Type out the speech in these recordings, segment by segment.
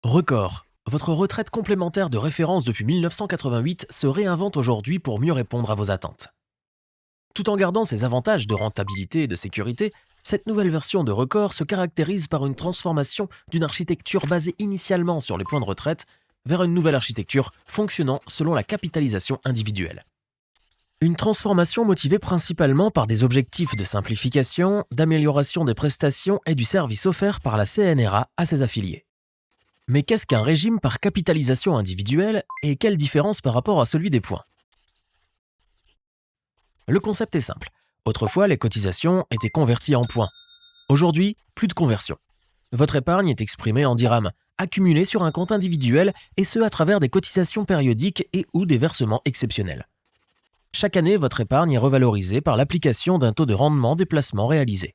Record. Votre retraite complémentaire de référence depuis 1988 se réinvente aujourd'hui pour mieux répondre à vos attentes. Tout en gardant ses avantages de rentabilité et de sécurité, cette nouvelle version de Record se caractérise par une transformation d'une architecture basée initialement sur les points de retraite vers une nouvelle architecture fonctionnant selon la capitalisation individuelle. Une transformation motivée principalement par des objectifs de simplification, d'amélioration des prestations et du service offert par la CNRA à ses affiliés. Mais qu'est-ce qu'un régime par capitalisation individuelle et quelle différence par rapport à celui des points? Le concept est simple. Autrefois, les cotisations étaient converties en points. Aujourd'hui, plus de conversion. Votre épargne est exprimée en dirhams, accumulée sur un compte individuel et ce à travers des cotisations périodiques et ou des versements exceptionnels. Chaque année, votre épargne est revalorisée par l'application d'un taux de rendement des placements réalisés.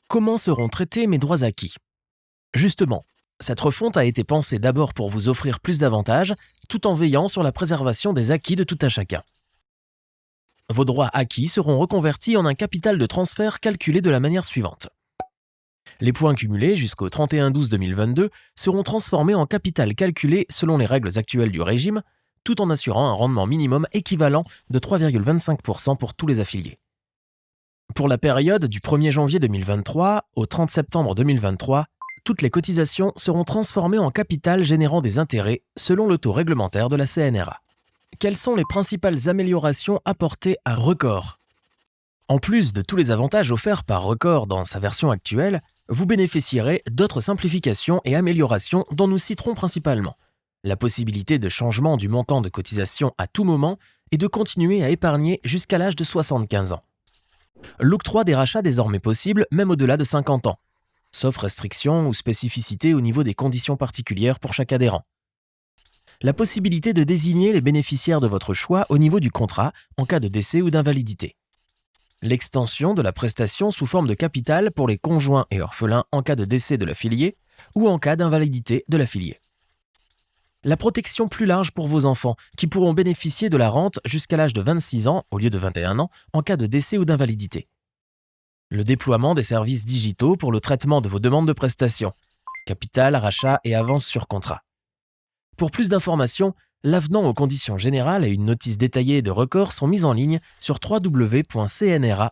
Comment seront traités mes droits acquis? Justement, cette refonte a été pensée d'abord pour vous offrir plus d'avantages, tout en veillant sur la préservation des acquis de tout un chacun. Vos droits acquis seront reconvertis en un capital de transfert calculé de la manière suivante. Les points cumulés jusqu'au 31/12/2022 seront transformés en capital calculé selon les règles actuelles du régime, tout en assurant un rendement minimum équivalent de 3,25% pour tous les affiliés. Pour la période du 1er janvier 2023 au 30 septembre 2023, toutes les cotisations seront transformées en capital générant des intérêts selon le taux réglementaire de la CNRA. Quelles sont les principales améliorations apportées à Record? En plus de tous les avantages offerts par Record dans sa version actuelle, vous bénéficierez d'autres simplifications et améliorations dont nous citerons principalement la possibilité de changement du montant de cotisation à tout moment et de continuer à épargner jusqu'à l'âge de 75 ans. L'octroi des rachats désormais possible même au-delà de 50 ans, sauf restrictions ou spécificités au niveau des conditions particulières pour chaque adhérent. La possibilité de désigner les bénéficiaires de votre choix au niveau du contrat en cas de décès ou d'invalidité. L'extension de la prestation sous forme de capital pour les conjoints et orphelins en cas de décès de l'affilié ou en cas d'invalidité de l'affilié. La protection plus large pour vos enfants qui pourront bénéficier de la rente jusqu'à l'âge de 26 ans au lieu de 21 ans en cas de décès ou d'invalidité. Le déploiement des services digitaux pour le traitement de vos demandes de prestations, capital, rachat et avance sur contrat. Pour plus d'informations, l'avenant aux conditions générales et une notice détaillée de Record sont mises en ligne sur www.cnra.ma.